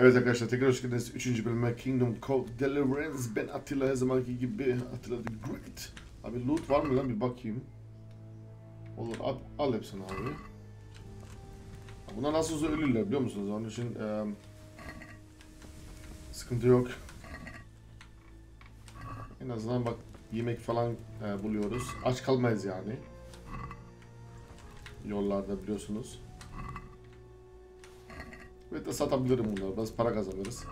Evet arkadaşlar, tekrar hoş geldiniz. 3. bölüme Kingdom Code Deliverance. Ben Atilla, her zamanki gibi. Atilla the Great. Abi loot var mı lan, bir bakayım. Olur, al hepsini abi. Bunlar nasıl olsa ölürler, biliyor musunuz? Onun için sıkıntı yok. En azından bak, yemek falan buluyoruz. Aç kalmayız yani. Yollarda biliyorsunuz. Ve de satabilirim bunları. Biraz para kazanırız.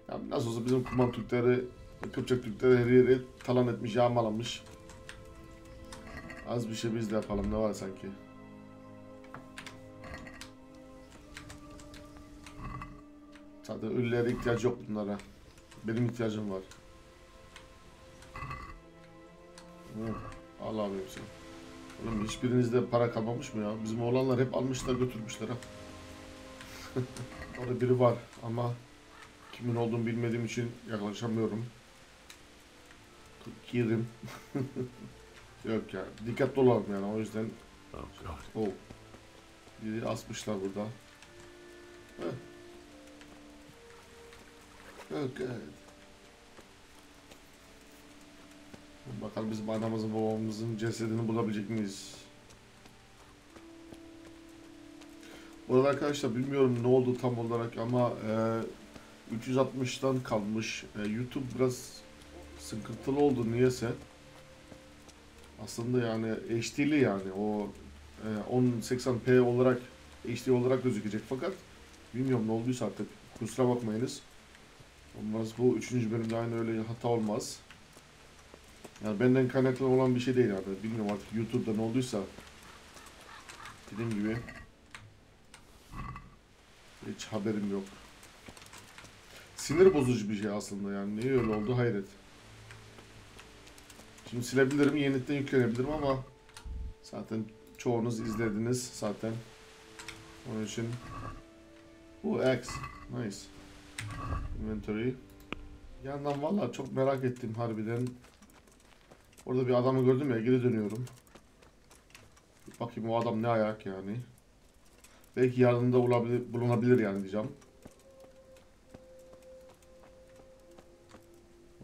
Yani nasıl olsa bizim Kuman Türkleri, Kıpçak Türkleri her yeri talan etmiş, yağmalamış. Az bir şey biz de yapalım, ne var sanki. Zaten ölülere ihtiyaç yok bunlara. Benim ihtiyacım var. Al abi hepsini. Oğlum hiçbirinizde para kalmamış mı ya? Bizim oğlanlar hep almışlar götürmüşler ha. Orada biri var ama kimin olduğunu bilmediğim için yaklaşamıyorum. Girim. Yok ya, dikkatli olalım yani, o yüzden. Oh. Biri asmışlar burada. Okay. Bakalım bizim anamızın babamızın cesedini bulabilecek miyiz? Burada arkadaşlar bilmiyorum ne oldu tam olarak ama 360'tan kalmış. YouTube biraz sıkıntılı oldu niyeyse. Aslında yani HD'li, yani o 1080p olarak HD olarak gözükecek fakat bilmiyorum ne olduysa artık, kusura bakmayınız. Olmaz, bu 3. bölümde aynı öyle hata olmaz. Yani benden kaynaklı olan bir şey değil yani. Bilmiyorum artık YouTube'da ne olduysa. Dediğim gibi hiç haberim yok. Sinir bozucu bir şey aslında yani. Niye öyle oldu hayret. Şimdi silebilirim, yeniden yüklenebilirim ama zaten çoğunuz izlediniz zaten. Onun için bu X nice. Inventory. Yandan vallahi çok merak ettim harbiden. Orada bir adamı gördüm ya, geri dönüyorum. Bakayım o adam ne ayak yani. Belki yardımda bulunabilir yani diyeceğim.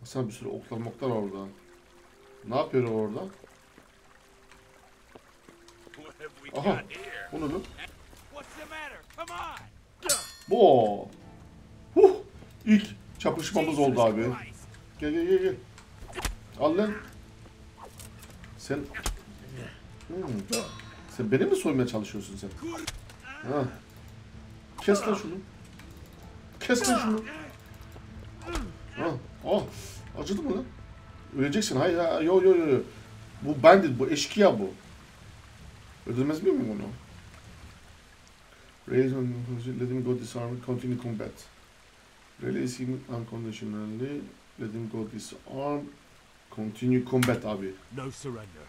Baksana bir sürü oklar moklar orada. Ne yapıyor orada? Aha, bu ne lan? Bu. İlk çapışmamız oldu abi. Gel. Al lan. Sen sen beni mi soymaya çalışıyorsun sen? Ha. Kes lan şunu. Kes lan şunu. Ha. Oh. Acıdı mı lan? Öleceksin. Hayır ya. Yo. Bu bandit, bu eşkıya bu. Öldürmez miyim bunu? Raise and let him go disarmed, continue combat. Release him unconditionally, let him go disarmed, continue combat abi. No surrender.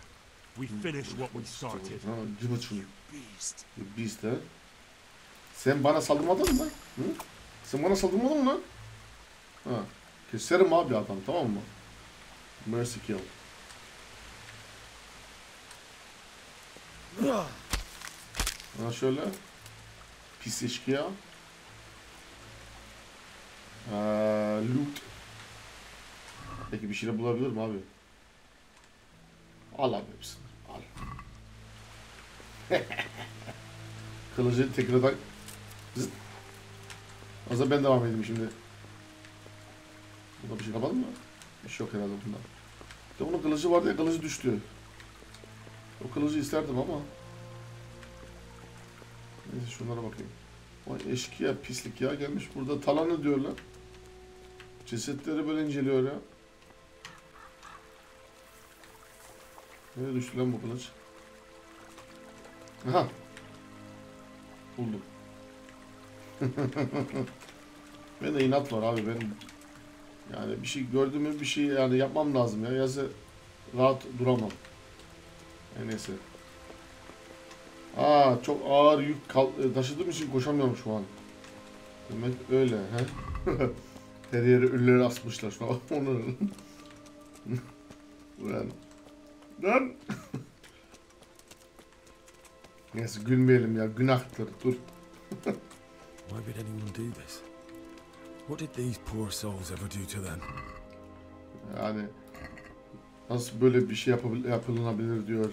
We finish what we started. Ha, give it şunu. Beast he. Sen bana saldırmadın mı? Hı? Sen bana saldırmadın mı lan? Ha. Keserim abi adam, tamam mı? Mercy kill. Ha şöyle. Pis eşkıya. Loot. Peki bir şeyle bulabilir mi abi? Al abi hepsini. Al. Kılıcı tekrardan zıt. Azra ben devam edeyim şimdi. Bunda bir şey kapalı mı? Bir şey yok herhalde bunda. De bunun kılıcı vardı ya, kılıcı düştü. O kılıcı isterdim ama. Neyse şunlara bakayım. O eşkıya pislik ya, gelmiş burada talan ediyorlar. Cesetleri böyle inceliyor ya. Nereye düştü lan bu kılıç? Aha. Buldum. Ben de inat var abi, ben yani bir şey gördüm mü bir şey yani yapmam lazım ya, yoksa rahat duramam. Neyse. Çok ağır yük taşıdığım için koşamıyorum şu an. Demek öyle he. Her yere ölüleri asmışlar şu an. Onu. Lan. Neyse gülmeyelim ya, günahtır, dur. Why would anyone do this? What did these poor souls ever do to them? Yani nasıl böyle bir şey yapılabilir diyor.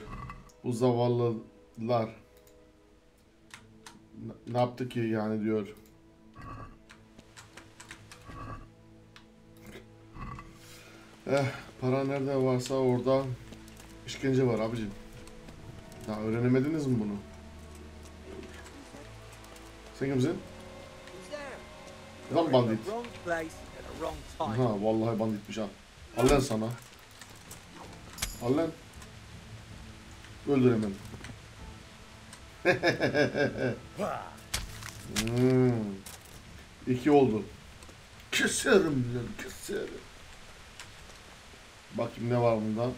Bu zavallılar ne yaptı ki yani diyor. Para nerede varsa orada işkence var abicim. Ya öğrenemediniz mi bunu? Sen kimsin? Lan bandit. Ha vallahi banditmiş ha. Al lan sana. Al lan. Öldür hemen. İki oldu. Keserim lan, keserim. Bakayım ne var bunda.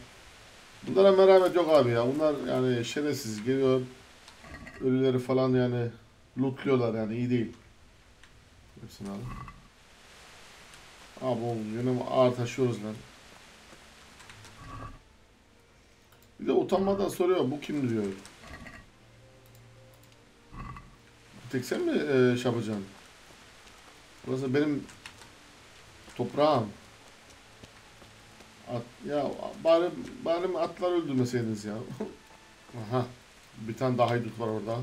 Bunlara merhamet yok abi ya. Bunlar yani şerefsiz geliyor. Ölüleri falan yani lootluyorlar yani, iyi değil. Hepsini alın. Abi oğlum yine ağır taşıyoruz lan. Bir de utanmadan soruyor, bu kim diyor. Tek sen mi şey yapacaksın? Burası benim toprağım. Ya bari atlar öldürmeseydiniz ya. Aha. Bir tane daha haydut var orada.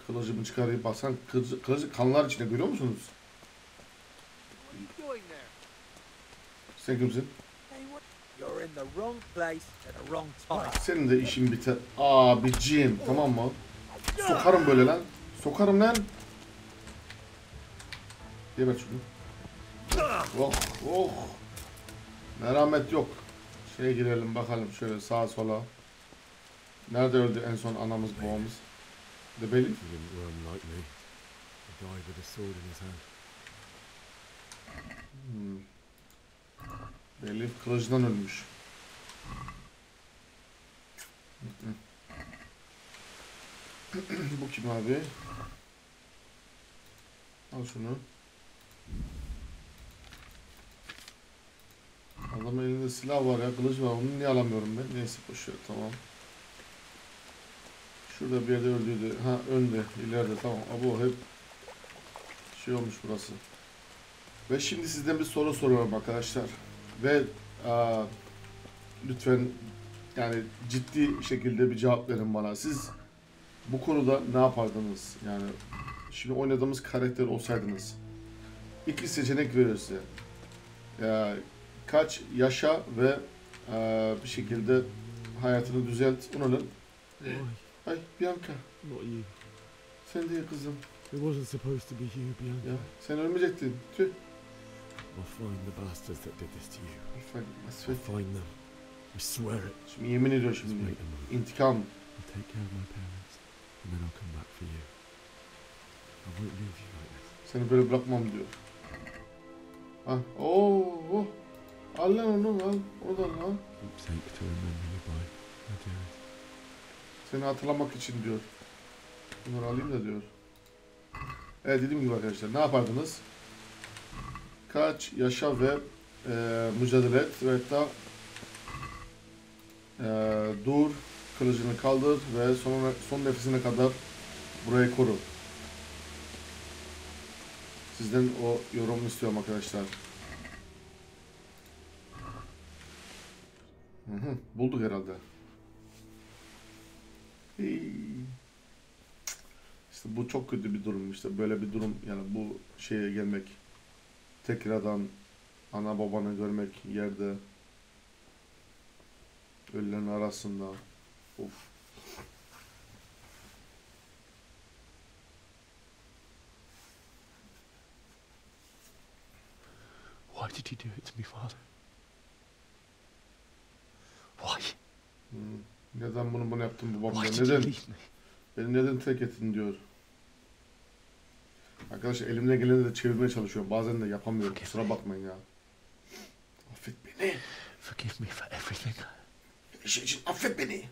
Kılıcımı çıkarayım, baksan kılıcı kanlar içinde, görüyor musunuz? Sen kimsin? Senin de işin biter. Abiciğim, tamam mı? Sokarım böyle lan. Sokarım lan. Geber şunu. Oh oh. Merhamet yok. Şeye girelim bakalım şöyle sağa sola. Nerede öldü en son anamız babamız? The Belly? Belli kılıcından ölmüş. Bu kim abi? Al şunu. Adamın elinde silah var ya, kılıç var. Onu niye alamıyorum ben? Neyse boşver, tamam. Şurada bir yerde öldüydü. Ha önde, ileride, tamam. Abo hep şey olmuş burası. Ve şimdi sizden bir soru soruyorum arkadaşlar. Ve lütfen yani ciddi şekilde bir cevap verin bana. Siz bu konuda ne yapardınız? Yani şimdi oynadığımız karakter olsaydınız. İki seçenek veriyor size. Kaç yaşa ve bir şekilde hayatını düzelt. Unutun. Ay Bianca. Not you. Sen değil kızım. It wasn't supposed to be you, Bianca. Ya sen ölmeyecektin. Tüh. I'll find the bastards that did this to you. I'll find them. I swear it. Şimdi yemin ediyor şimdi. İntikam. I'll take care of my parents and then I'll come back for you. I won't leave you like this. Seni böyle bırakmam diyor. Ha. Oo. Al lan onu, al. Onu da al. Keep sake to remember you by. I do. Seni hatırlamak için diyor. Bunları alayım da diyor. Evet, dediğim gibi arkadaşlar, ne yapardınız? Kaç yaşa ve mücadele et ve hatta dur, kılıcını kaldır ve son nefesine kadar burayı koru. Sizden o yorumu istiyorum arkadaşlar. Bulduk herhalde. İşte bu çok kötü bir durum, işte böyle bir durum, yani bu şeye gelmek, tekrardan ana babanı görmek yerde, ölülerin arasında. Of. Why did you do it to me, Father? Why? Neden bunu yaptın babam? Why did you Neden? leave me? Beni neden terk ettin diyor. Arkadaşlar elimden geleni de çevirmeye çalışıyorum. Bazen de yapamıyorum. Kusura bakmayın ya. Affet beni. Forgive me for everything. Her şey için affet beni.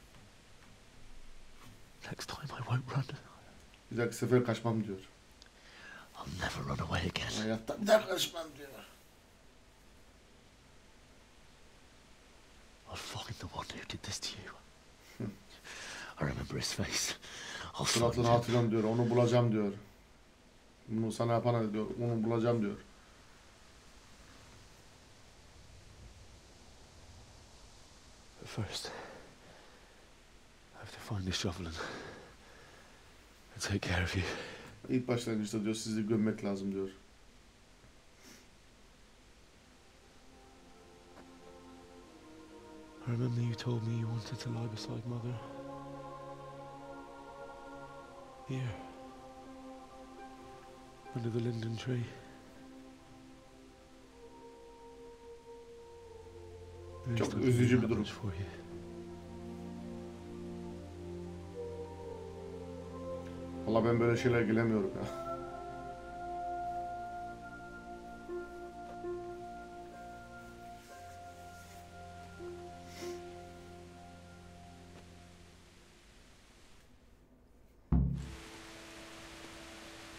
Next time I won't run. Bir dahaki sefer kaçmam diyor. I'll never run away again. Hayatta bir daha kaçmam diyor. I'll find the one who did this to you. I remember his face. I'll find Suratını him. hatırlıyorum diyor. Onu bulacağım diyor. Bunu sana yapana diyor. Onu bulacağım diyor. But first, I have to find the shovel and take care of you. İlk başlangıçta diyor sizi gömmek lazım diyor. I remember you told me you wanted to lie beside Mother. Here. Under the linden tree. Çok üzücü bir durum. For you. Valla ben böyle şeyler gelemiyorum ya.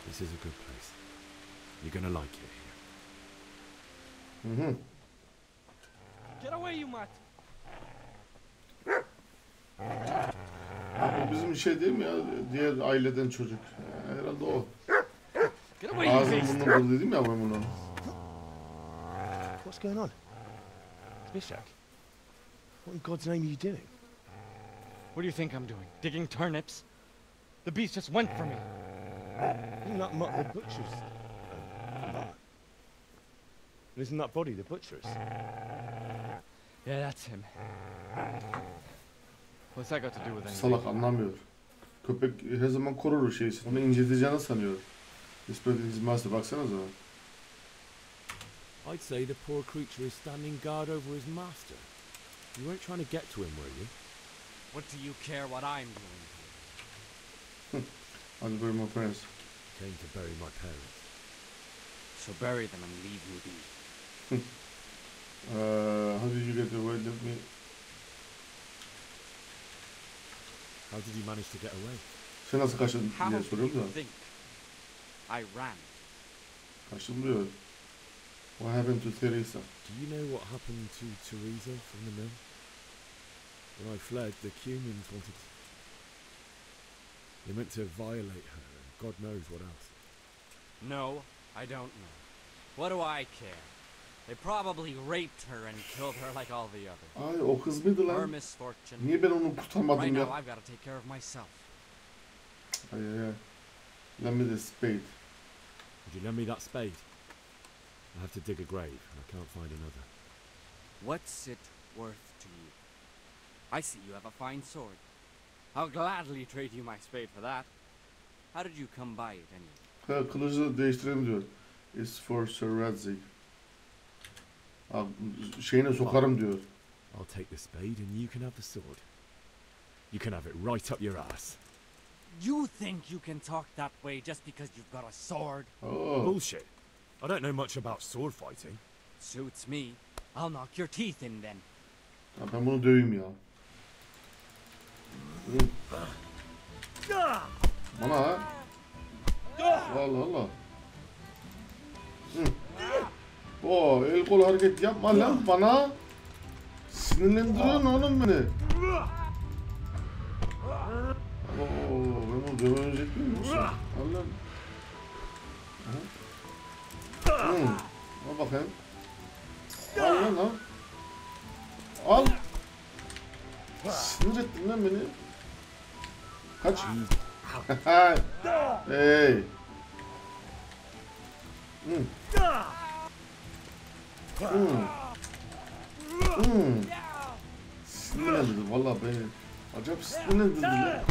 This is a good place. You're gonna like it here. Hı hı. Get away, you mutt! Bu bizim şey değil mi ya? Diğer aileden çocuk. Herhalde o. Get away, you Ağzını beast! burnunu kırdı dedim ya ben bunu. What's going on? Bishak? What in God's name are you doing? What do you think I'm doing? Digging turnips? The beast just went for me. Isn't that the butcher's? Isn't that body the butcher's? Yeah, that's him. What's that got to do with anything? Salak anlamıyor. Köpek her zaman korur o şeysi. Onu inciteceğini sanıyor. Nispet his master. Baksanıza. I'd say the poor creature is standing guard over his master. You weren't trying to get to him, were you? What do you care what I'm doing here? Hadi bury my parents. Came to bury my parents. So bury them and leave me be. How did you get away? Let me... How did you manage to get away? Sen nasıl kaçtın How diye do soruyorum you da. think? I ran. Kaçtım diyor. What happened to Teresa? Do you know what happened to Teresa from the mill? When I fled, the Cumans wanted... They meant to violate her, and God knows what else. No, I don't know. What do I care? They probably raped her and killed her like all the others. Ay o kız mıydı Her lan? misfortune. Niye ben onu kurtarmadım Right ya? now I've got to take care of myself. Ay ay ay. Lend me the spade. Would you lend me that spade? I have to dig a grave, and I can't find another. What's it worth to you? I see you have a fine sword. I'll gladly trade you my spade for that. How did you come by it anyway? Ha, kılıcı değiştirelim diyor. It's for Sir Radzik. Abi şeyine sokarım diyor. I'll take the spade, and you can have the sword. You can have it right up your ass. You think you can talk that way just because you've got a sword? Oh. Bullshit. I don't know much about sword fighting. Suits me. I'll knock your teeth in then. Ya ben bunu döveyim ya. Bana ha. Allah Allah. O el kol hareket yapma lan bana. Sinirlendiriyorsun oğlum beni. Oo, ben bunu dövecek miyim yoksa? Allah'ım. Al bakayım. Al lan al. Al. Sinir ettin lan beni. Kaç. Hey. Sinirlendirdi valla beni. Acayip sinirlendirdi lan.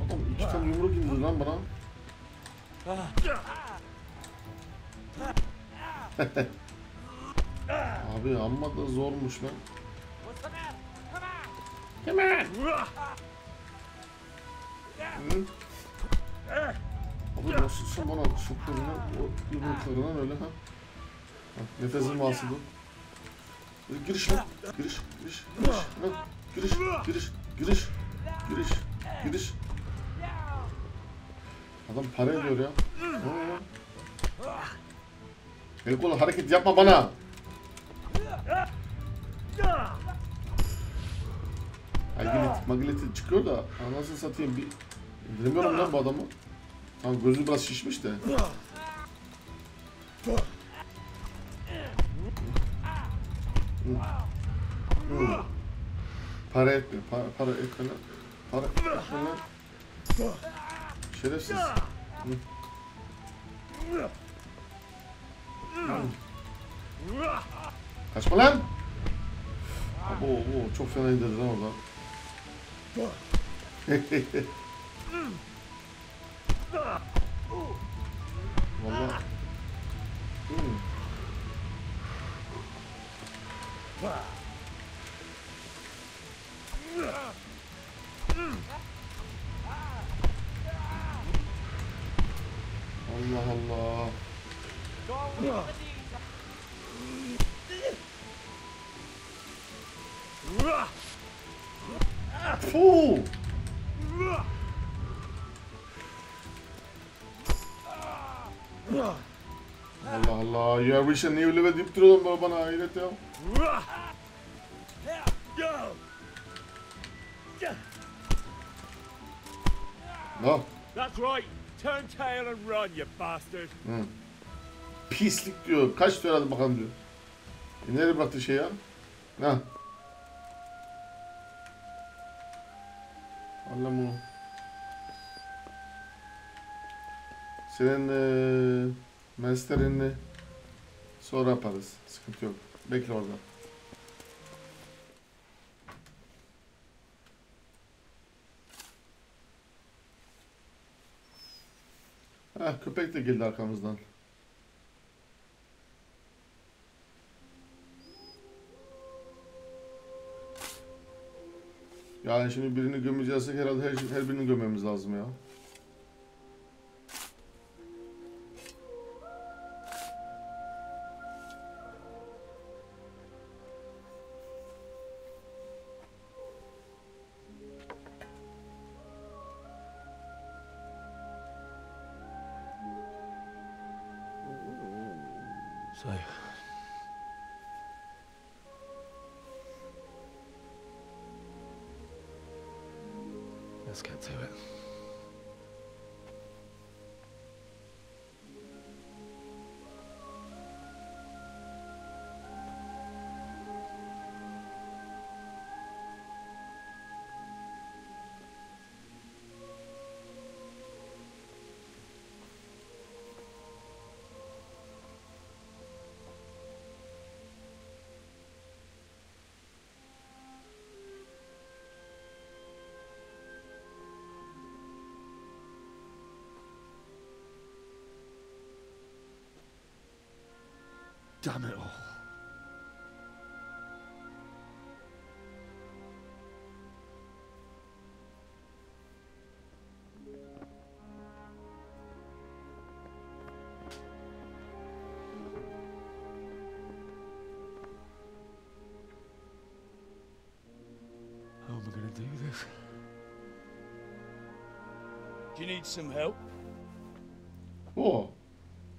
Adam 2 tane yumruk indirdi lan bana. Abi amma da zormuş lan. Hemen. Abi nasıl bana şoklarına o yumruklarından öyle ha. Nefesim vasıldı. Giriş lan. Giriş. Lan. Giriş. Adam para ediyor ya. El kolu hareket yapma bana. Magnetik çıkıyor da anasını satayım bir indiremiyorum lan bu adamı. Tamam gözü biraz şişmiş de. Para etme. Para etme lan. Para etme lan. Şerefsiz. Hı. Kaçma lan. Oo, çok fena indirdi lan orada. Vallahi. Allah Allah. Puh. Allah Allah. Ya bu işe niye öyle ve deyip duruyorsun bana hayret ya. No. That's right. Turn tail and run, you bastard. Pislik diyor. Kaç diyor hadi bakalım diyor. Nereye bıraktı şey ya? Ha. Allah'ım bunu. Senin masterini sonra yaparız. Sıkıntı yok. Bekle orada. Köpek de geldi arkamızdan. Yani şimdi birini gömeceksek herhalde her birini gömmemiz lazım ya. So, let's get to it. Damn it all. How am I going to do this? Do you need some help? Oo.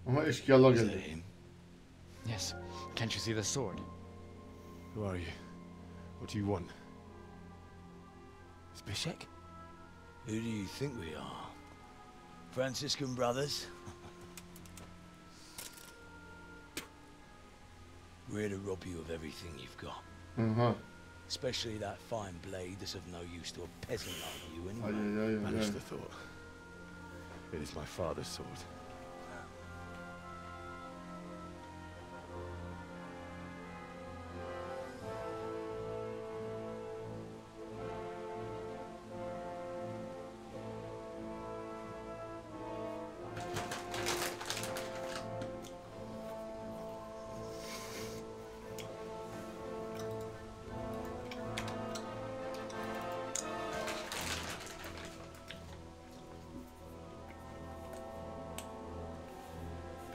Ama eşkıyalar Is that geldi. him? Yes. Can't you see the sword? Who are you? What do you want? It's Bishek? Who do you think we are? Franciscan brothers? We're here to rob you of everything you've got. Aha. Especially that fine blade that's of no use to a peasant like you Ay anyway. ay ay ay. Banish the thought. It is my father's sword.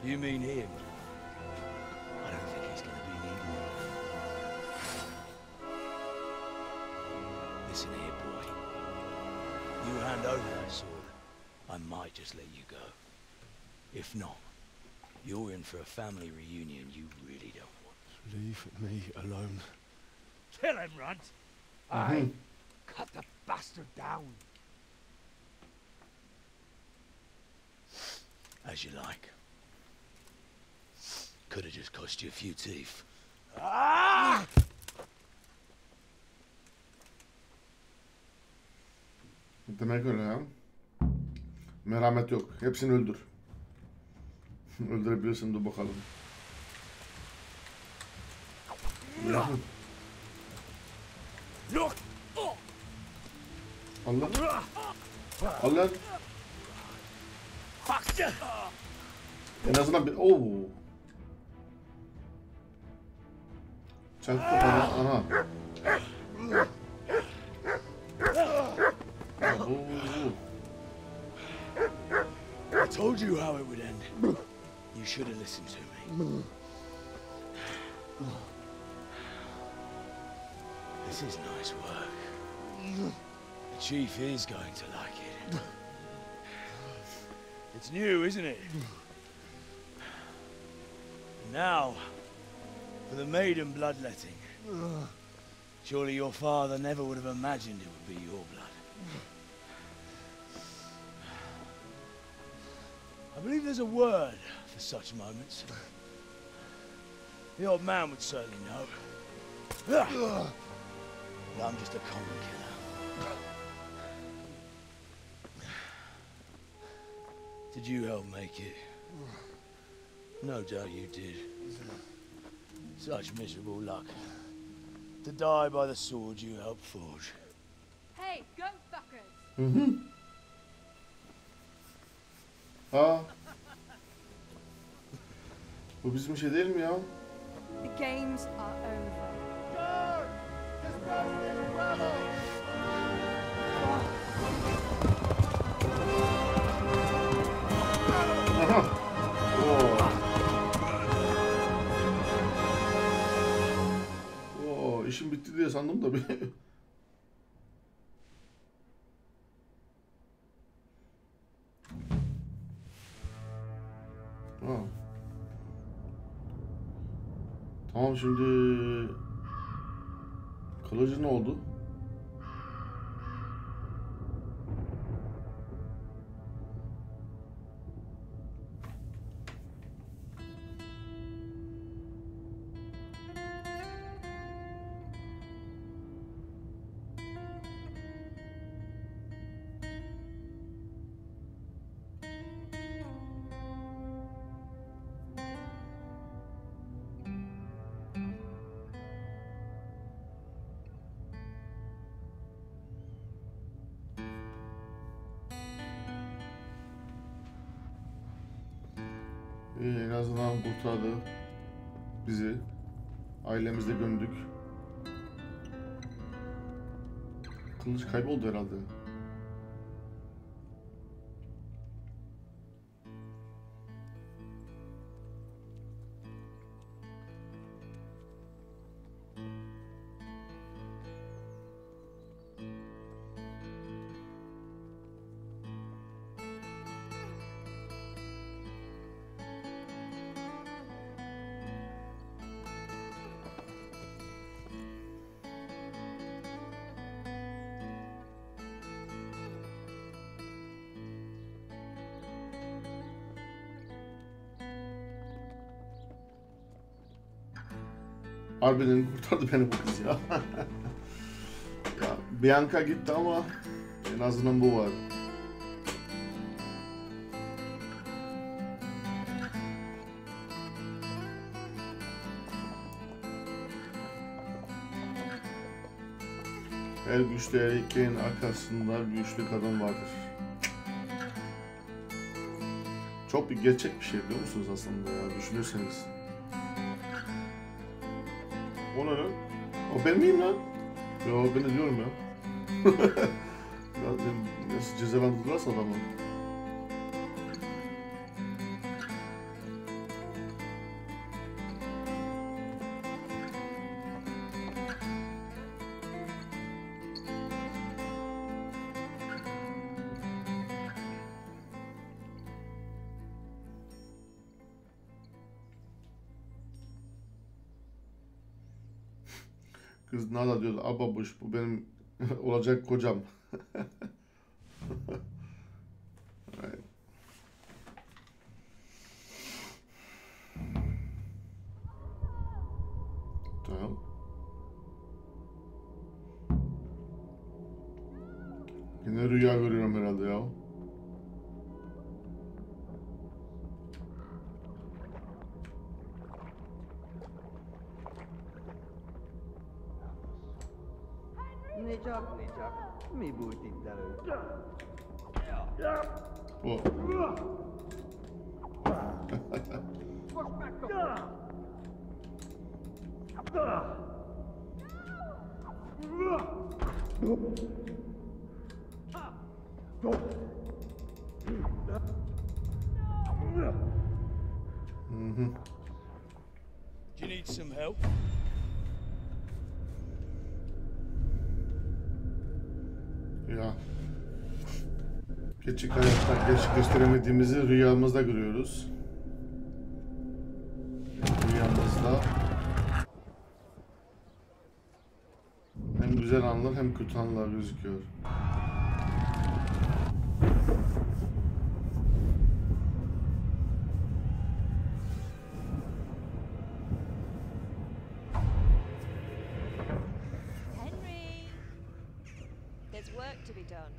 You mean him? I don't think he's gonna be needing one. Listen here, boy. You hand over that sword, I might just let you go. If not, you're in for a family reunion you really don't want. Leave me alone. Kill him, Runt. Aye. Cut the bastard down. As you like. Could have just cost you a few teeth. Ah! Demek öyle ya. Merhamet yok. Hepsini öldür. Öldürebilirsin, dur bakalım. Allah. Allah. En azından bir... Oo. Çak kafana. Aha. Oo. I told you how it would end. You should have listened to me. This is nice work. The chief is going to like it. It's new, isn't it? Now, for the maiden bloodletting. Surely your father never would have imagined it would be your blood. I believe there's a word for such moments. The old man would certainly know. But I'm just a common killer. Did you help make it? No doubt you did. Such miserable luck. To die by the sword you helped forge. Hey, go fuckers! Hı. Ha. Bu bizim şey değil mi ya? The games are over. Aha. Oo. Oo, işim bitti diye sandım da bir. Ha. Tamam, şimdi kılıcı ne oldu? En azından kurtardı bizi. Ailemizle gömdük. Kılıç kayboldu herhalde. Harbiden kurtardı beni bu kız ya. Ya Bianca gitti ama en azından bu var. Her güçlü erkeğin arkasında güçlü kadın vardır. Çok bir gerçek bir şey biliyor musunuz aslında ya, düşünürseniz. O ne lan? O ben miyim lan? Yo, ben de diyorum ya. Nasıl cezalandırdılarsa adamı. Kız nada diyordu. Ababuş, bu benim olacak kocam. Evet. Tamam. Yine rüya görüyorum herhalde ya. Necak mi bu tipler? O. Do you need some help? Ya. Gerçek hayatta gerçekleştiremediğimizi rüyamızda görüyoruz. Rüyamızda hem güzel anlar hem kötü anlar gözüküyor. Henry, there's work to be done.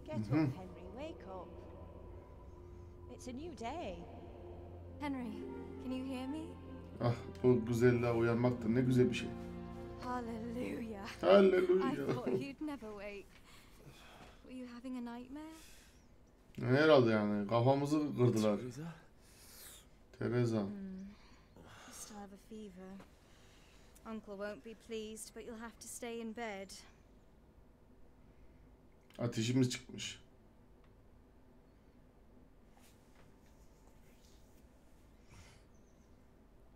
Get up, Henry, wake up. It's a new day. Henry, can you hear me? Ah, bu güzelliğe uyanmak da ne güzel bir şey. Hallelujah. Hallelujah. I thought you'd never wake. Were you having a nightmare? Herhalde yani kafamızı kırdılar. Teresa. You still have a fever. Uncle won't be pleased, but you'll have to stay in bed. Ateşimiz çıkmış.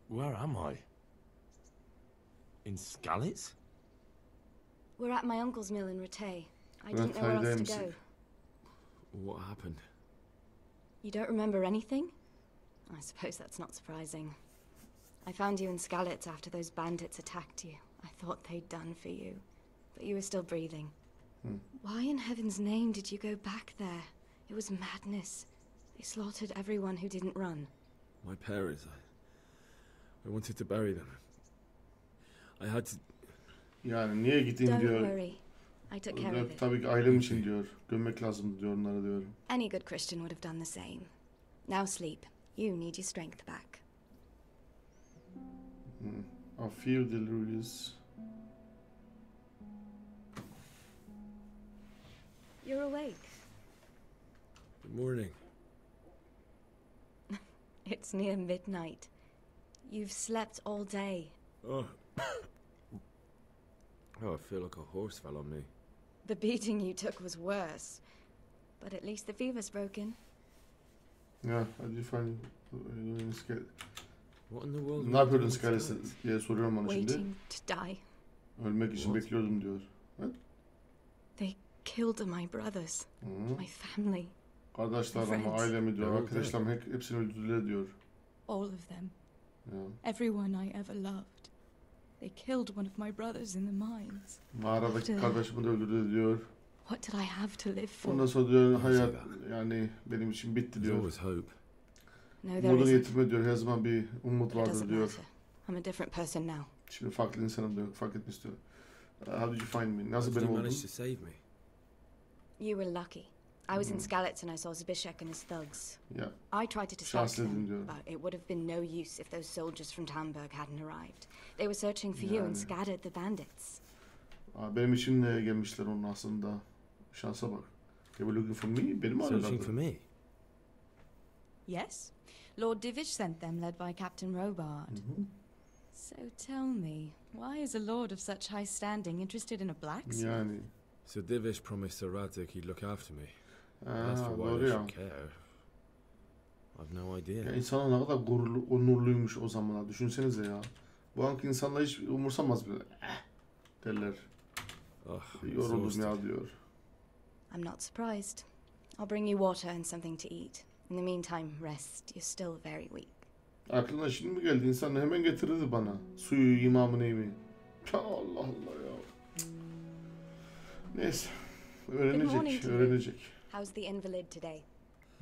Where am I? In Skalitz? We're at my uncle's mill in Ratay. I didn't know where else to go. What happened? You don't remember anything? I suppose that's not surprising. I found you in Skalitz after those bandits attacked you. I thought they'd done for you, but you were still breathing. Why in heaven's name did you go back there? It was madness. They slaughtered everyone who didn't run. My parents, I wanted to bury them. I had to... Yani niye gittin Don't diyor. worry. I took care of it. Tabii ki ailem için diyor. Gömmek lazım diyor onlara diyor. Any good Christian would have done the same. Now sleep. You need your strength back. A few delirious. You're awake. Good morning. It's near midnight. You've slept all day. Oh. Oh, I feel like a horse fell on me. The beating you took was worse. But at least the fever's broken. Ya hadi find What in the world? ne yapıyordun Scarlett diye soruyorum ona şimdi. Waiting to die. Ölmek için bekliyordum diyor. Evet. They killed my brothers. My family. Kardeşler ama ailemi diyor. Arkadaşlarım hepsini öldürdüler diyor. All of them. Ya. Everyone I ever loved. They killed one of my brothers in the mines. Mağaradaki kardeşimi de öldürdü diyor. What did I have to live for? Ondan sonra diyor hayat yani benim için bitti diyor. Umudunu yitirme diyor. Her zaman bir umut vardır diyor. I'm a different person now. Şimdi farklı insanım diyor. Fark etmek istiyor. How did you find me? Nasıl benim oldun? You were lucky. I was in Skalitz and I saw Zbyszek and his thugs. Yeah. I tried to distract them, but it would have been no use if those soldiers from Tamberg hadn't arrived. They were searching for you and scattered the bandits. Benim için gelmişler onun aslında. Şansa bak. They were looking for me. Benim aradılar. Searching for me? Yes. Lord Divish sent them, led by Captain Robard. So tell me, why is a lord of such high standing interested in a blacksmith? Yani. So Divish promised Sir Radek he'd look after me. As for why Doğru they ya. should care, I've no idea. Ya insanlar ne kadar gururlu, onurluymuş o zamanlar. Düşünsenize ya. Bu anki insanlar hiç umursamaz bile. Derler. Yoruldum ya diyor. I'm not surprised. I'll bring you water and something to eat. In the meantime, rest. You're still very weak. Aklına şimdi mi geldi? İnsan hemen getirirdi bana. Suyu, imamı neyimi. Allah Allah ya. Neyse. Öğrenecek. How's the invalid today?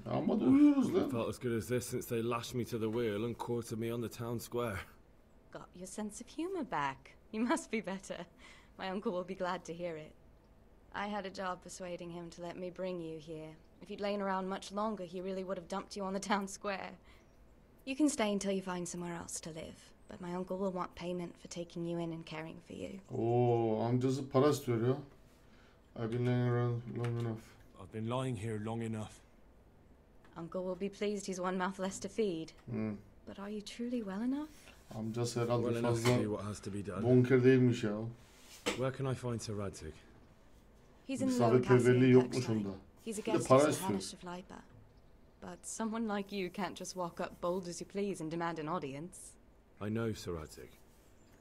Ama da uyuyoruz lan. Felt as good as this since they lashed me to the wheel and quartered me on the town square. Got your sense of humor back. You must be better. My uncle will be glad to hear it. I had a job persuading him to let me bring you here. If you'd lain around much longer, he really would have dumped you on the town square. You can stay until you find somewhere else to live, but my uncle will want payment for taking you in and caring for you. Oo, amcası para istiyor ya. I've been laying around long enough. I've been lying here long enough. Uncle will be pleased he's one mouth less to feed. But are you truly well enough? Amcası herhalde Well enough to fazla do what has to be done. bonker değilmiş ya. Where can I find Sir Radzig? He's in the Misafir perverliği yokmuş onda. He's a Bir de guest para of istiyor. Sir Schleiper. But someone like you can't just walk up bold as you please and demand an audience. I know Sir Radzig,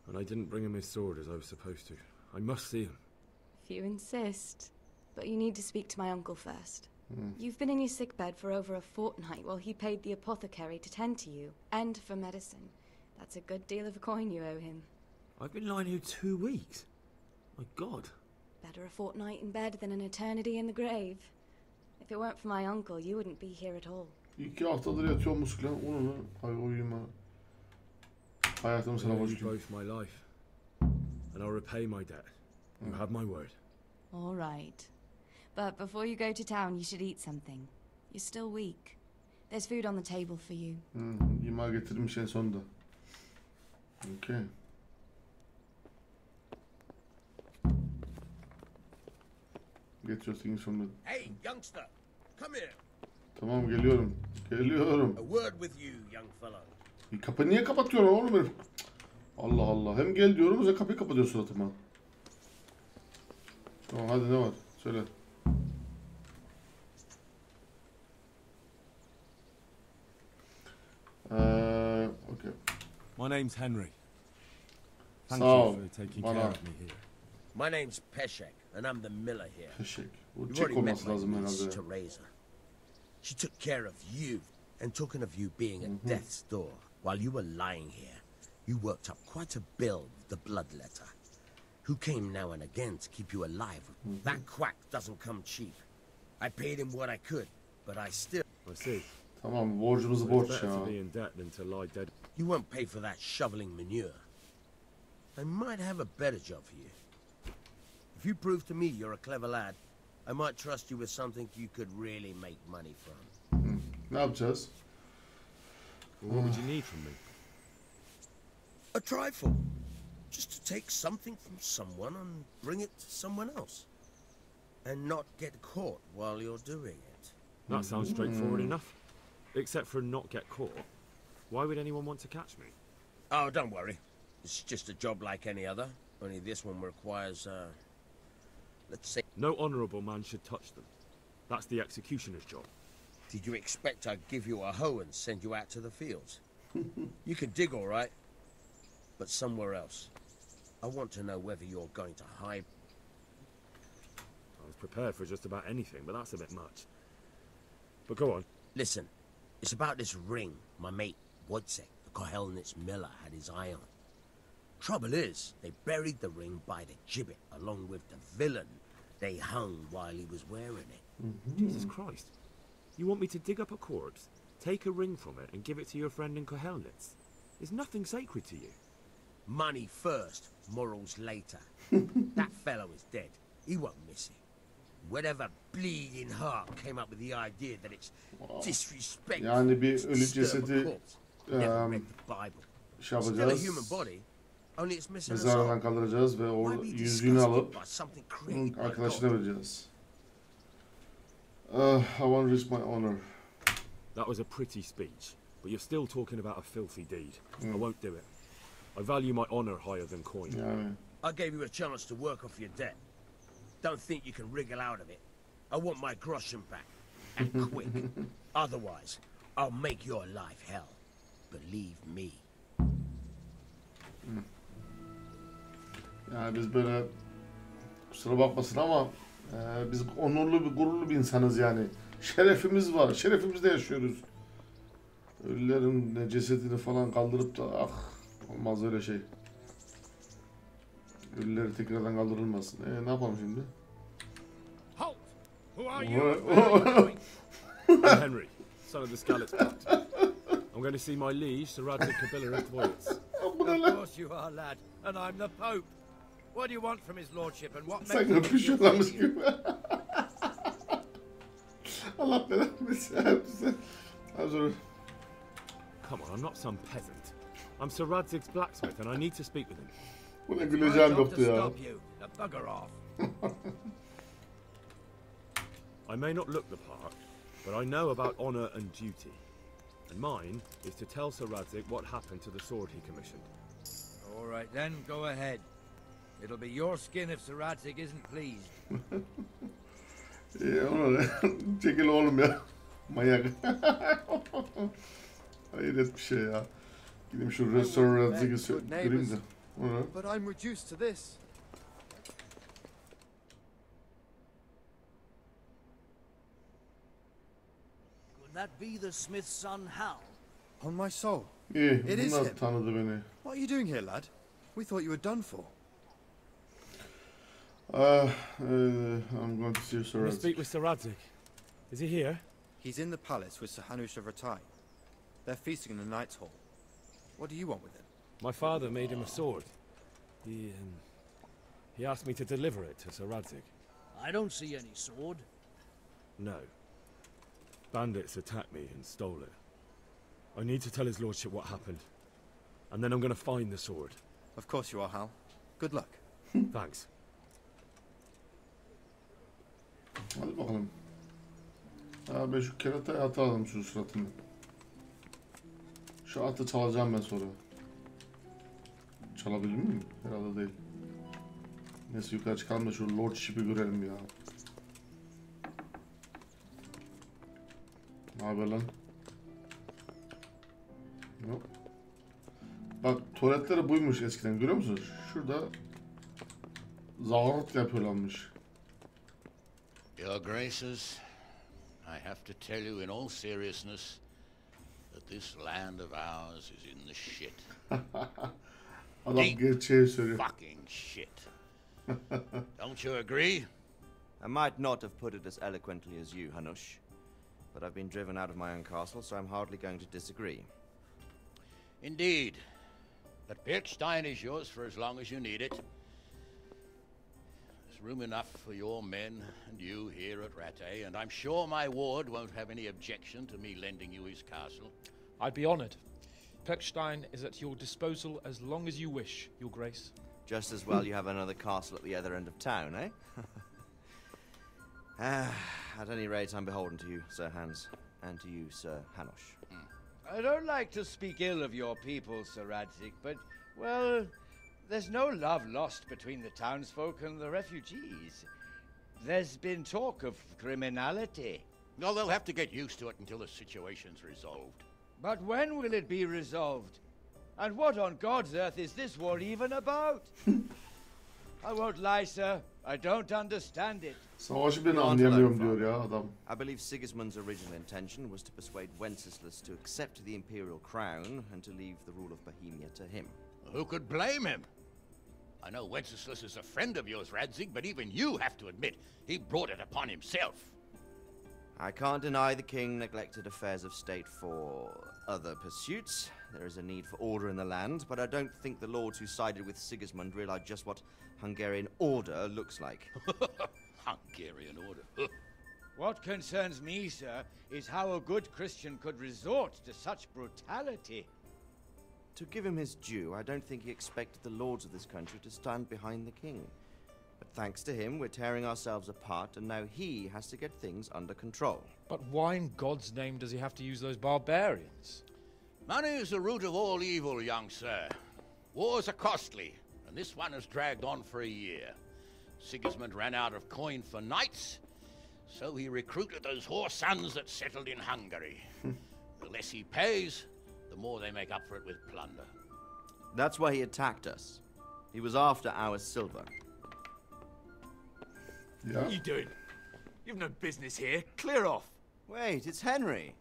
and I didn't bring him his sword as I was supposed to. I must see him. If you insist. But you need to speak to my uncle first. You've been in your sickbed for over a fortnight while he paid the apothecary to tend to you, and for medicine. That's a good deal of coin you owe him. I've been lying here 2 weeks. My God. Better a fortnight in bed than an eternity in the grave. If it weren't for my uncle, you wouldn't be here at all. 2 haftadır yatıyorum muskule. Onu ay uyuma. Hayatımı sana I owe you borçluyum. both my life, and I'll repay my debt. You have my word. All right. But before you go to town, you should eat something. You're still weak. There's food on the table for you. Yemeği getirmiş en sonunda. Okay. Get your things from the... Hey, youngster, come here. Tamam geliyorum. Geliyorum. A word with you, young fellow. Kapıyı niye kapatıyorsun oğlum herif? Allah Allah. Hem gel diyorum hem kapıyı kapatıyor suratıma. Tamam hadi ne var? Söyle. Okay. My name's Henry. Thank Sağ ol. you for taking care Bana. of me here. My name's Peshek, and I'm the miller here. Peshek. Bu You've Çek already met olması my lazım niece, herhalde. Teresa. She took care of you, and talking of you being at death's door, while you were lying here, you worked up quite a bill with the bloodletter. Who came now and again to keep you alive. That quack doesn't come cheap. I paid him what I could, but I still... I see. Tamam borcumuz It's borç better to ya. be in debt than to lie dead. You won't pay for that shoveling manure. I might have a better job for you. If you prove to me you're a clever lad, I might trust you with something you could really make money from. Ne yapacağız? Well, what would you need from me? A trifle. Just to take something from someone and bring it to someone else. And not get caught while you're doing it. That sounds straightforward enough. Except for not get caught. Why would anyone want to catch me? Oh, don't worry. It's just a job like any other. Only this one requires, let's say... No honourable man should touch them. That's the executioner's job. Did you expect I'd give you a hoe and send you out to the fields? You can dig all right, but somewhere else. I want to know whether you're going to hide. I was prepared for just about anything, but that's a bit much. But go on. Listen, it's about this ring my mate Wojciech, the Kohelnitz miller, had his eye on. Trouble is, they buried the ring by the gibbet along with the villain they hung while he was wearing it. Jesus Christ. You want me to dig up a corpse, take a ring from it, and give it to your friend in Kohelnitz? Is nothing sacred to you? Money first, morals later. That fellow is dead. He won't miss it. Whatever bleeding heart came up with the idea that it's disrespectful. Yani bir ölü to disturb a cesedi corpse. Never read the Bible. şey Still a yapacağız. human body, only it's missing a Mezarından soul. kaldıracağız ve Why orada be yüzüğünü disgusted alıp by something created by arkadaşına God? vereceğiz. I want to risk my honor. That was a pretty speech, but you're still talking about a filthy deed. I won't do it. I value my honour higher than coin. Yani I gave you a chance to work off your debt. Don't think you can wriggle out of it. I want my groschen back, and quick. Otherwise, I'll make your life hell. Believe me. yani biz böyle kusura bakmasın ama biz onurlu bir gururlu bir insanız yani. Şerefimiz var. Şerefimizde yaşıyoruz. Ölülerin cesedini falan kaldırıp da olmaz öyle şey. Ölüleri tekrardan kaldırılmasın. Ne yapalım şimdi? Halt! Who are you? I'm Henry, son of the Scalit's Pact. I'm going to see my liege, Sir Radzig Kabila of Voyets. Of course you are, lad, and I'm the Pope. What do you want from his lordship and what Sen öpüşüyorlarmış gibi. Allah belanı versin. Come on, I'm not some peasant. I'm Sir Radzig's blacksmith and I need to speak with him. Bu ne güleceğim yoktu ya. I may not look the part, but I know about honor and duty. And mine is to tell Sir Radzig what happened to the sword he commissioned. All right then, go ahead. It'll be your skin if Sir Radzig isn't pleased. Çekil oğlum ya. Manyak. Hayret bir şey ya. Gideyim şu restoran Radzig'i göreyim de. But I'm reduced to this. Could that be the smith's son, Hal? On my soul. İyi, It is bunlar him. tanıdı beni. What are you doing here, lad? We thought you were done for. I'm going to see Sir Can I Radzig. speak with Sir Radzig? Is he here? He's in the palace with Sir Hanush of Ratai. They're feasting in the Knight's Hall. What do you want with him? My father made him a sword. He asked me to deliver it to Sir Radzig. I don't see any sword. No. Bandits attacked me and stole it. I need to tell his lordship what happened. And then I'm going to find the sword. Of course you are, Hal. Good luck. Thanks. Hadi bakalım. Ben şu keratayı atalım şu suratını. Şu atı çalacağım ben sonra. Çalabilir miyim? Herhalde değil. Neyse yukarı çıkalım da şu lordship'i görelim ya. Ne haber lan? Yok. Bak tuvaletleri buymuş eskiden, görüyor musunuz? Şurada zahırt yapıyorlarmış. Your Graces, I have to tell you in all seriousness that this land of ours is in the shit. Adam gerçeği söylüyor. Fucking shit. Don't you agree? I might not have put it as eloquently as you, Hanush, but I've been driven out of my own castle, so I'm hardly going to disagree. Indeed. But Birkstein is yours for as long as you need it. There's room enough for your men and you here at Rattay, and I'm sure my ward won't have any objection to me lending you his castle. I'd be honored. Perkstein is at your disposal as long as you wish, Your Grace. Just as well you have another castle at the other end of town, eh? At any rate, I'm beholden to you, Sir Hans, and to you, Sir Hanush. I don't like to speak ill of your people, Sir Radzig, but, well, there's no love lost between the townsfolk and the refugees. There's been talk of criminality. No, they'll have to get used to it until the situation's resolved. But when will it be resolved? And what on God's earth is this war even about? I won't lie, sir. I don't understand it. Savaşı ben anlayamıyorum diyor ya adam. I believe Sigismund's original intention was to persuade Wenceslas to accept the imperial crown and to leave the rule of Bohemia to him. Who could blame him? I know Wenceslas is a friend of yours, Radzig, but even you have to admit he brought it upon himself. I can't deny the king neglected affairs of state for other pursuits. There is a need for order in the land, but I don't think the lords who sided with Sigismund realized just what Hungarian order looks like. Hungarian order? What concerns me, sir, is how a good Christian could resort to such brutality. To give him his due, I don't think he expected the lords of this country to stand behind the king. But thanks to him, we're tearing ourselves apart, and now he has to get things under control. But why in God's name does he have to use those barbarians? Money is the root of all evil, young sir. Wars are costly, and this one has dragged on for a year. Sigismund ran out of coin for knights, so he recruited those whore sons that settled in Hungary. The less he pays, the more they make up for it with plunder. That's why he attacked us. He was after our silver. Yeah. What are you doing? You've no business here. Clear off. Wait, it's Henry.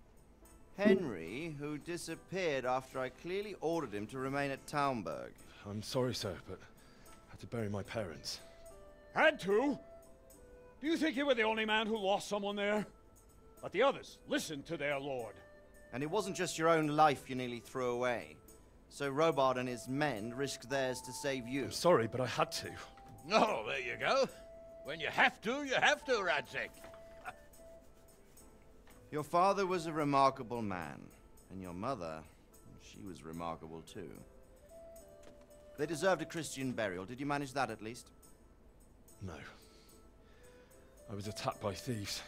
Henry, who disappeared after I clearly ordered him to remain at Taunberg. I'm sorry, sir, but I had to bury my parents. Had to? Do you think you were the only man who lost someone there? But the others listened to their lord. And it wasn't just your own life you nearly threw away. So Robard and his men risked theirs to save you. I'm sorry, but I had to. Oh, there you go. When you have to, Radzig. Your father was a remarkable man, and your mother, she was remarkable too. They deserved a Christian burial. Did you manage that at least? No. I was attacked by thieves.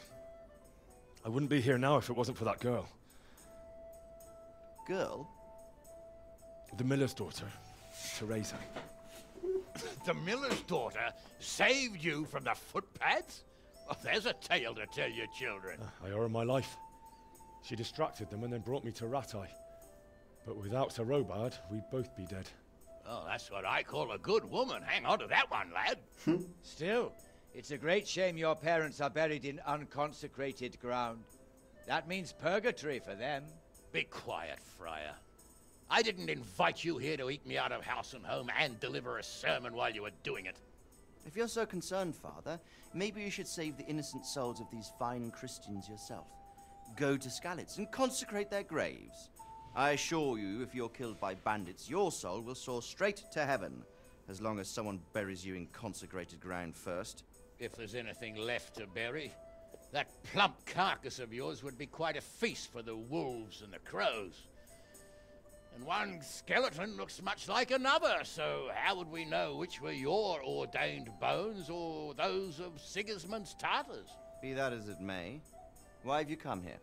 I wouldn't be here now if it wasn't for that girl. Girl? The miller's daughter, Teresa. The miller's daughter saved you from the footpads? Well, there's a tale to tell your children. I owe her my life. She distracted them and then brought me to Rattay. But without Sir Robard, we'd both be dead. Oh, that's what I call a good woman. Hang on to that one, lad. Still, it's a great shame your parents are buried in unconsecrated ground. That means purgatory for them. Be quiet, Friar. I didn't invite you here to eat me out of house and home and deliver a sermon while you were doing it. If you're so concerned, Father, maybe you should save the innocent souls of these fine Christians yourself. Go to Skalitz and consecrate their graves. I assure you, if you're killed by bandits, your soul will soar straight to heaven, as long as someone buries you in consecrated ground first. If there's anything left to bury, that plump carcass of yours would be quite a feast for the wolves and the crows. And one skeleton looks much like another, so how would we know which were your ordained bones or those of Sigismund's Tartars? Be that as it may, why have you come here?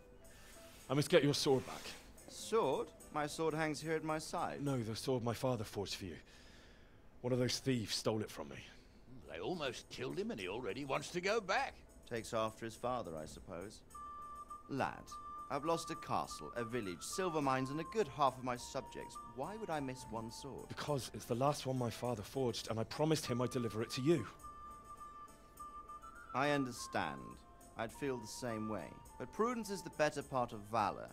I must get your sword back. Sword? My sword hangs here at my side. No, the sword my father forged for you. One of those thieves stole it from me. They almost killed him and he already wants to go back. Takes after his father, I suppose. Lad, I've lost a castle, a village, silver mines, and a good half of my subjects. Why would I miss one sword? Because it's the last one my father forged, and I promised him I'd deliver it to you. I understand. I'd feel the same way. But prudence is the better part of valor,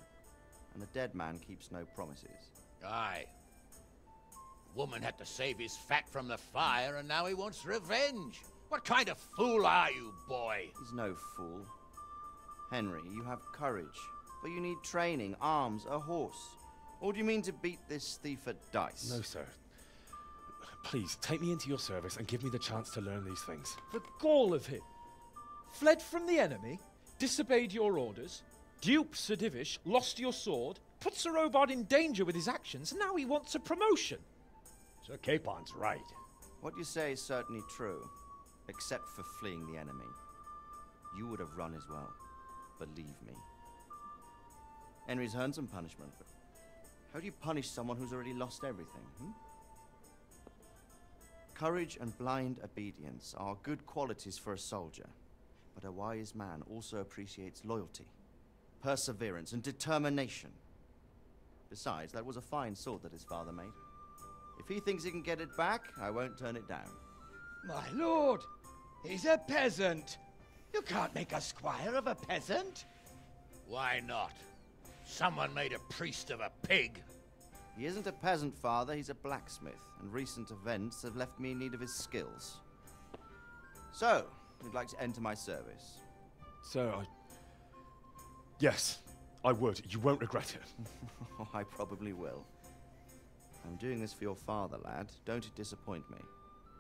and a dead man keeps no promises. Aye. Woman had to save his fat from the fire, and now he wants revenge. What kind of fool are you, boy? He's no fool. Henry, you have courage, but you need training, arms, a horse. Or do you mean to beat this thief at dice? No, sir. Please, take me into your service and give me the chance to learn these things. The gall of him. Fled from the enemy, disobeyed your orders, duped Sir Divish, lost your sword, put Sir Robard in danger with his actions, and now he wants a promotion. Sir Capon's right. What you say is certainly true, except for fleeing the enemy. You would have run as well, believe me. Henry's earned some punishment, but how do you punish someone who's already lost everything, Courage and blind obedience are good qualities for a soldier, but a wise man also appreciates loyalty, perseverance, and determination. Besides, that was a fine sword that his father made. If he thinks he can get it back, I won't turn it down. My lord, he's a peasant. You can't make a squire of a peasant. Why not? Someone made a priest of a pig. He isn't a peasant, Father, he's a blacksmith, and recent events have left me in need of his skills. So, you'd like to enter my service? Sir, Yes, I would. You won't regret it. Oh, I probably will. I'm doing this for your father, lad. Don't it disappoint me.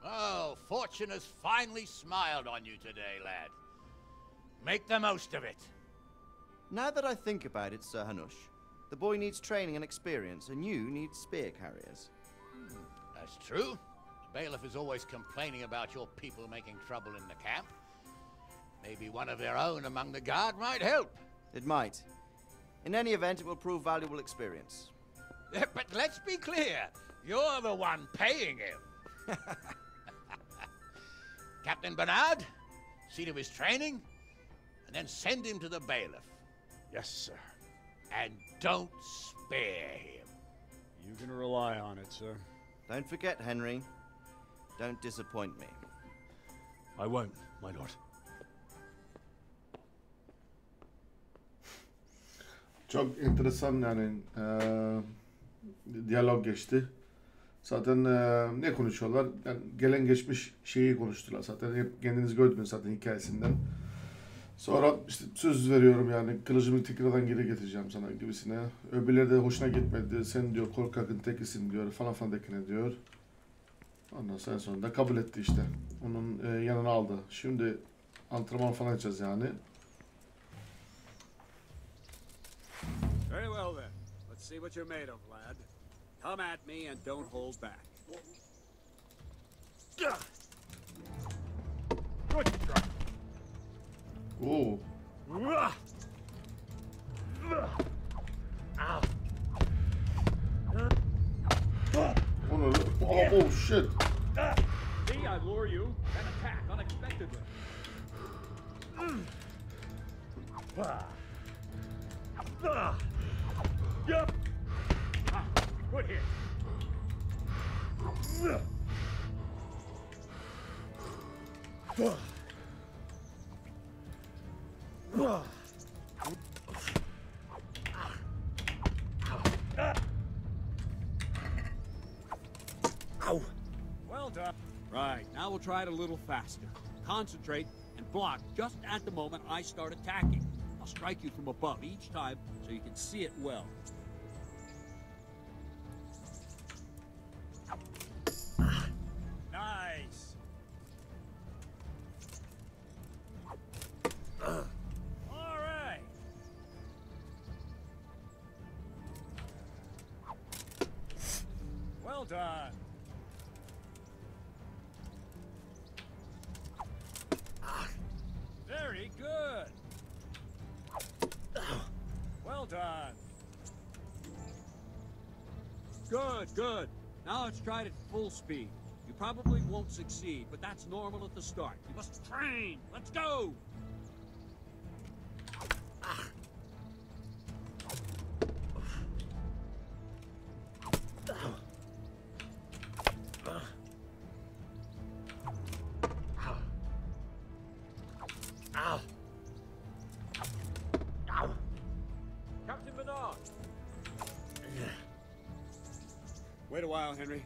Oh, fortune has finally smiled on you today, lad. Make the most of it. Now that I think about it, Sir Hanush, the boy needs training and experience, and you need spear carriers. That's true. The bailiff is always complaining about your people making trouble in the camp. Maybe one of their own among the guard might help. It might. In any event, it will prove valuable experience. But let's be clear. You're the one paying him. Captain Bernard, see to his training, and then send him to the bailiff. Yes, sir. And don't spare him. You can rely on it, sir. Don't forget, Henry. Don't disappoint me. I won't, my lord. Çok enteresan yani diyalog geçti. Zaten ne konuşuyorlar? Yani gelen geçmiş şeyi konuştular zaten. Hep kendiniz gördünüz zaten hikayesinden. Sonra işte söz veriyorum yani kılıcımı tekrardan geri getireceğim sana gibisine. Öbürleri de hoşuna gitmedi. Sen diyor korkakın tekisin diyor falan filan dekine diyor. Ondan sonra en sonunda kabul etti işte. Onun yanına aldı. Şimdi antrenman falan edeceğiz yani. Very well then. Let's see what you're made of, lad. Come at me and don't hold back. Good try. Oo. Oh shit. See, I lure you and attack unexpectedly. Good hit. Well done. Right, now we'll try it a little faster. Concentrate and block just at the moment I start attacking. I'll strike you from above each time so you can see it well. Nice. All right. Well done. Very good. Well done. Good, good. Now let's try it at full speed. You probably won't succeed, but that's normal at the start. You must train. Let's go. Captain Bernard. Wait a while, Henry.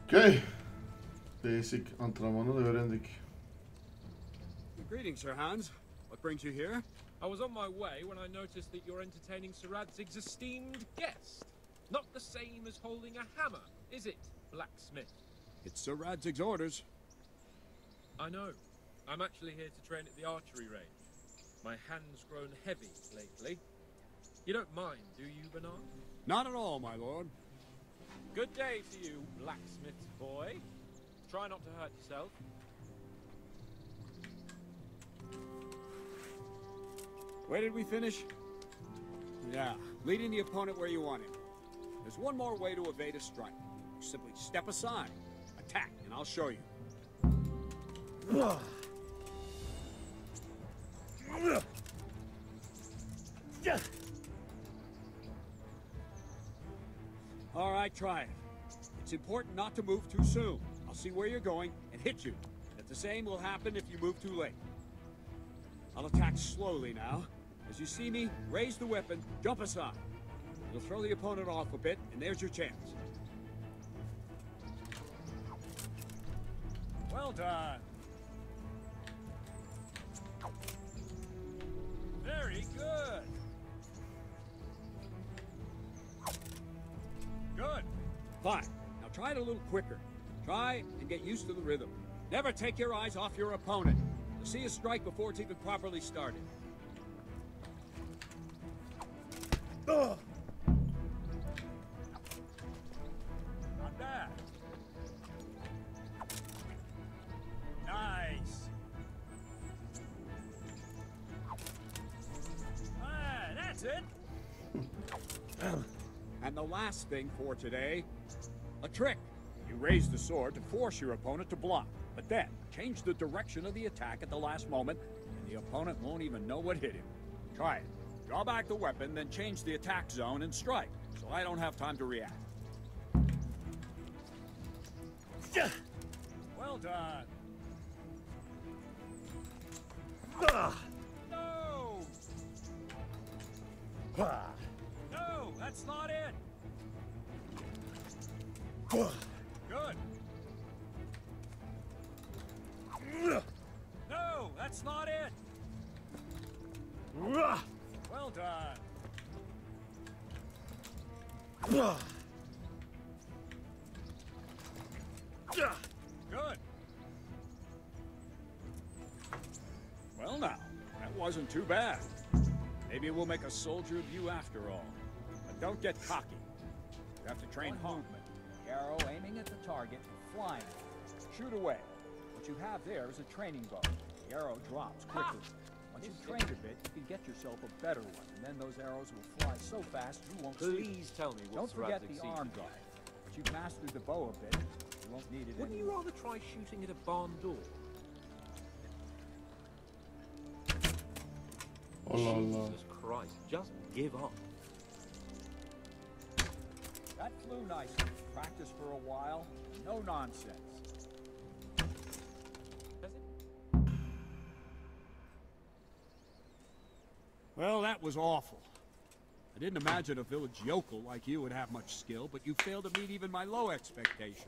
Okay. Basic antrenmanı da öğrendik. Greetings, Sir Hans. What brings you here? I was on my way when I noticed that you're entertaining Sir Radzig's esteemed guest. Not the same as holding a hammer, is it, blacksmith? It's Sir Radzig's orders. I know. I'm actually here to train at the archery range. My hand's grown heavy lately. You don't mind, do you, Bernard? Not at all, my lord. Good day to you, blacksmith's boy. Try not to hurt yourself. Where did we finish? Yeah, leading the opponent where you want him. There's one more way to evade a strike. You simply step aside, attack, and I'll show you. All right, try it. It's important not to move too soon. I'll see where you're going and hit you. And the same will happen if you move too late. I'll attack slowly now. As you see me, raise the weapon, jump aside. You'll throw the opponent off a bit, and there's your chance. Well done. Very good. Good. Fine. Now try it a little quicker. Try and get used to the rhythm. Never take your eyes off your opponent. You'll see a strike before it's even properly started. Not bad. Nice. That's it. And the last thing for today, a trick. You raise the sword to force your opponent to block, but then change the direction of the attack at the last moment, and the opponent won't even know what hit him. Try it. Draw back the weapon, then change the attack zone and strike, so I don't have time to react. Well done. No! No, that's not it. Good. No, that's not it. Well done. Good. Well now, that wasn't too bad. Maybe we'll make a soldier of you after all. But don't get cocky. You have to train hard. The arrow aiming at the target and flying. Shoot away. What you have there is a training bow. The arrow drops quickly. Once you've trained a bit, you can get yourself a better one, and then those arrows will fly so fast you won't see them. Please tell me what Don't forget the arm guard. Once you've mastered the bow a bit, you won't need it Wouldn't you rather try shooting at a barn door? Allah Allah. Jesus Christ, just give up. That flew nicely. Practice for a while. No nonsense. Well, that was awful. I didn't imagine a village yokel like you would have much skill, but you failed to meet even my low expectations.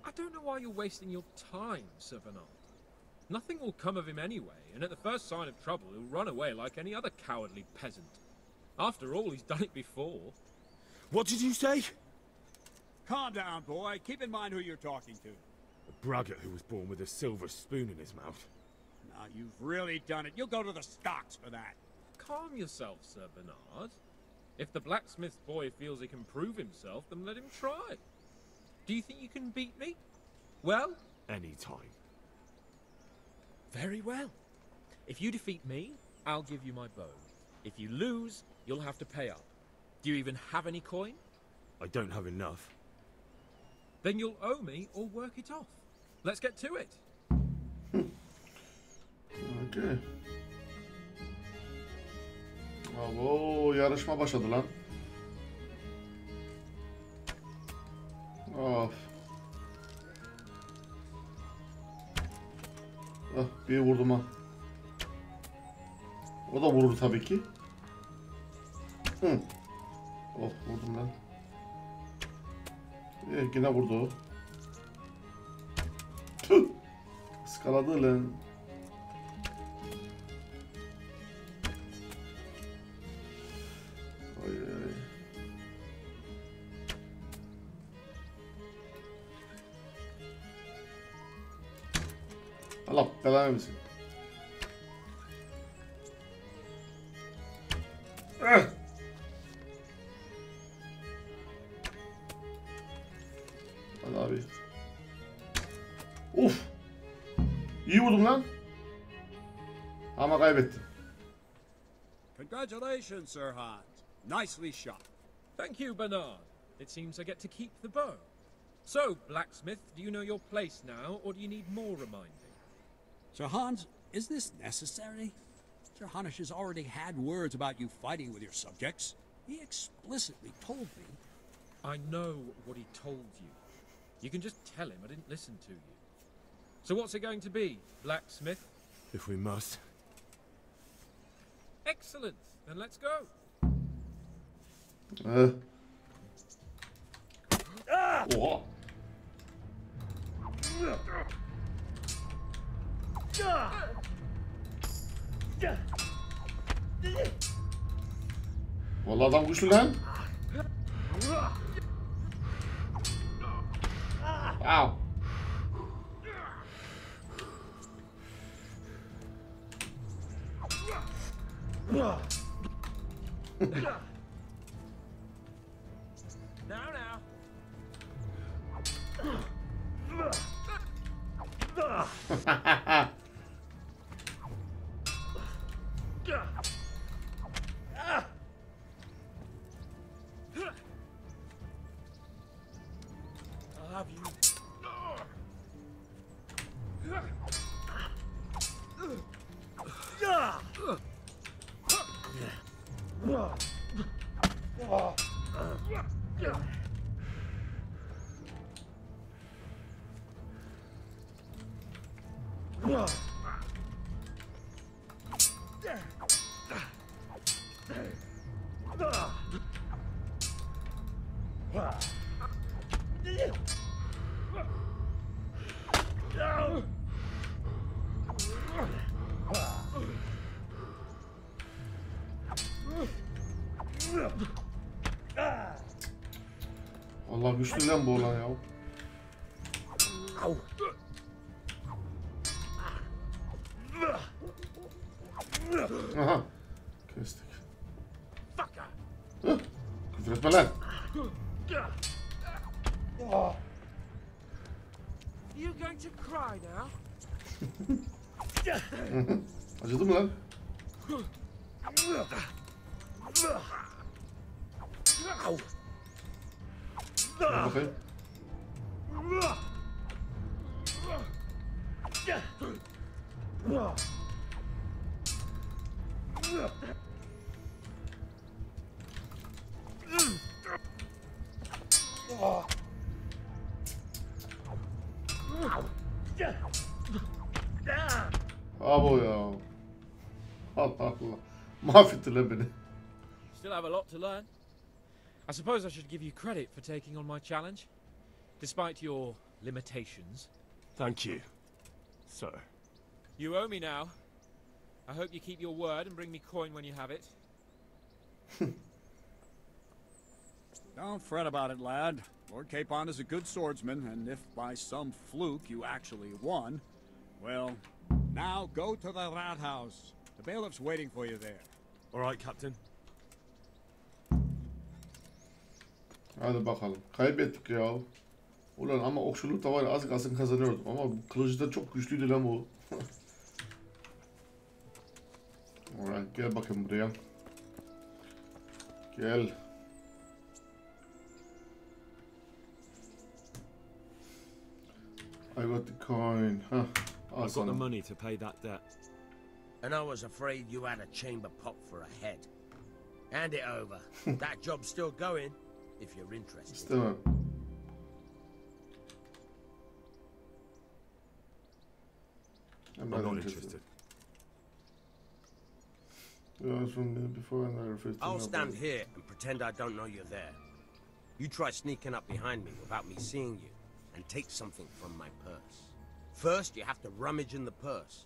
I don't know why you're wasting your time, Sir Bernard. Nothing will come of him anyway, and at the first sign of trouble, he'll run away like any other cowardly peasant. After all, he's done it before. What did you say? Calm down, boy. Keep in mind who you're talking to. A braggart who was born with a silver spoon in his mouth. Now, you've really done it. You'll go to the stocks for that. Calm yourself, Sir Bernard. If the blacksmith boy feels he can prove himself, then let him try. Do you think you can beat me? Well? Any time. Very well. If you defeat me, I'll give you my bow. If you lose, you'll have to pay up. Do you even have any coin? I don't have enough. Then you'll owe me or work it off. Let's get to it. Okay. Abo, yarışma başladı lan. Of. Ah, bir vurdum ha. O da vurur tabii ki. Hı. Oh, vurdum lan. Yine vurdu o. Tüh. Iskaladı lan. Ay ay. Allah belanı versin. Hadi abi. Uf. İyi vurdum lan. Ama kaybettim. Congratulations, Sir Hans. Nicely shot. Thank you, Bernard. It seems I get to keep the bow. So, blacksmith, do you know your place now, or do you need more reminding? Sir Hans, is this necessary? Sir Hanush has already had words about you fighting with your subjects. He explicitly told me. I know what he told you. You can just tell him I didn't listen to you. So what's it going to be, blacksmith? If we must. Excellent. Then let's go. Oha. Vallahi adam güçlü lan. Wow. Now. I'll have you. Allah güçlü lan bu olan ya. Aha. Kestik. Küfür etme lan. You going to cry now? Acıdı mı lan? Gel bakayım. Abo ya. Allah Allah. Mahvettiler beni. Still have a lot to learn. I suppose I should give you credit for taking on my challenge, despite your limitations. Thank you, sir. You owe me now. I hope you keep your word and bring me coin when you have it. Don't fret about it, lad. Lord Capon is a good swordsman, and if by some fluke you actually won, well, now go to the rat house. The bailiff's waiting for you there. All right, Captain. Hadi bakalım. Kaybettik ya. Ulan ama okçulukta var ya, az kalsın kazanıyordum ama bu kılıcı da çok güçlüydü lan bu. Alright, gel bakın buraya. Gel. I got the coin. Huh. I've got the money to pay that debt. And I was afraid you had a chamber pot for a head. Hand it over. That job's still going, if you're interested. İstemem. I'm not interested. I'll stand here and pretend I don't know you're there. You try sneaking up behind me without me seeing you, and take something from my purse. First, you have to rummage in the purse.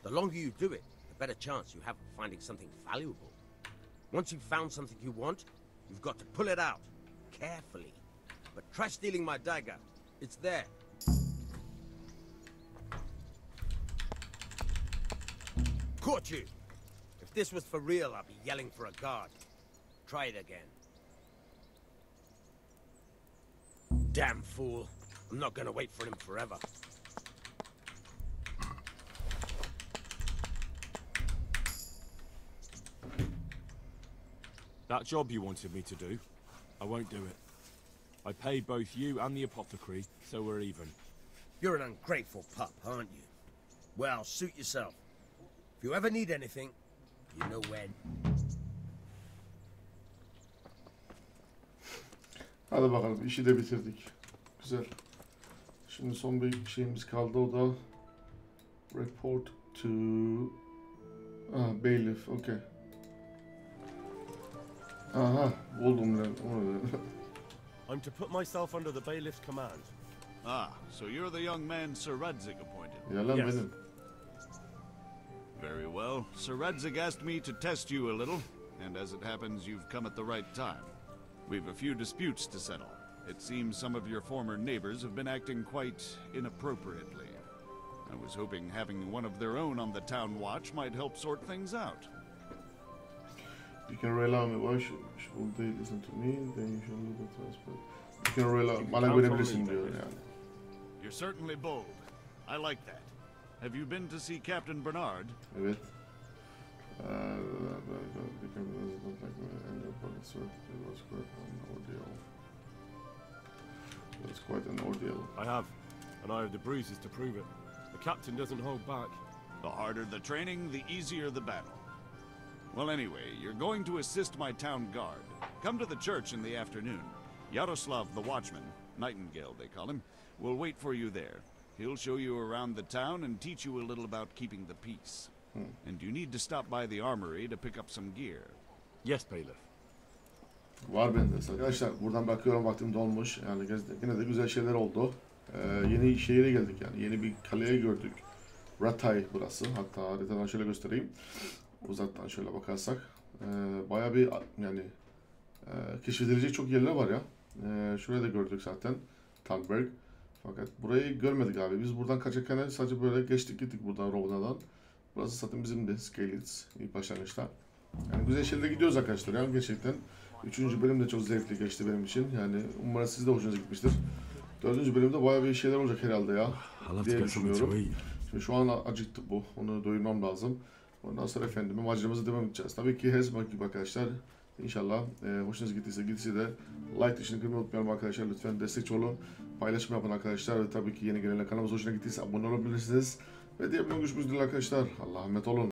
The longer you do it, the better chance you have of finding something valuable. Once you've found something you want, you've got to pull it out, carefully. But try stealing my dagger. It's there. Caught you! If this was for real, I'd be yelling for a guard. Try it again. Damn fool. I'm not gonna wait for him forever. That job you wanted me to do, I won't do it. I paid both you and the apothecary, so we're even. You're an ungrateful pup, aren't you? Well, suit yourself. If you ever need anything, you know when. Hadi bakalım, işi de bitirdik. Güzel. Şimdi son bir şeyimiz kaldı, o da report to bailiff. Okay. Aha, buldum lan. I'm to put myself under the bailiff's command. Ah, so you're the young man Sir Radzig appointed. Yalan benim. Very well. Sir Radzig asked me to test you a little, and as it happens, you've come at the right time. We've a few disputes to settle. It seems some of your former neighbors have been acting quite inappropriately. I was hoping having one of their own on the town watch might help sort things out. You can rely on me. Why should they listen to me? Then you should look at us. But you can rely. Bana güvenebilirsin diyor yani. You're certainly bold. I like that. Have you been to see Captain Bernard? Evet. That's quite an ordeal. I have, and I have the bruises to prove it. The captain doesn't hold back. The harder the training, the easier the battle. Well, anyway, you're going to assist my town guard. Come to the church in the afternoon. Yaroslav the watchman, Nightingale they call him, will wait for you there. He'll show you around the town and teach you a little about keeping the peace. And you need to stop by the armory to pick up some gear. Yes, bailiff. Var bende. Arkadaşlar buradan bakıyorum, vaktim dolmuş. Yani yine de güzel şeyler oldu. Yeni şehire geldik yani. Yeni bir kaleye gördük. Ratay burası. Hatta haritadan şöyle göstereyim. Uzaktan şöyle bakarsak. Bayağı bir yani keşfedilecek çok yerler var ya. Şurayı da gördük zaten. Talberg. Fakat burayı görmedik abi. Biz buradan kaçarken sadece böyle geçtik gittik buradan Rovna'dan. Burası zaten bizim de Skelets ilk başlangıçta. Yani güzel şekilde gidiyoruz arkadaşlar ya gerçekten. 3. bölüm de çok zevkli geçti benim için. Yani umarım siz de hoşunuza gitmiştir. 4. bölümde bayağı bir şeyler olacak herhalde ya diye düşünüyorum. Şimdi şu an acıktık bu. Onu doyurmam lazım. Ondan sonra efendim maceramıza devam edeceğiz. Tabii ki her zaman gibi arkadaşlar. İnşallah hoşunuza gittiyse de like tuşunu kırmayı unutmayalım arkadaşlar. Lütfen destekçi olun. Paylaşma yapın arkadaşlar. Ve tabii ki yeni gelenler kanalımıza hoşuna gittiyse abone olabilirsiniz. Ve diğer bölüm görüşmek üzere arkadaşlar. Allah'a emanet olun.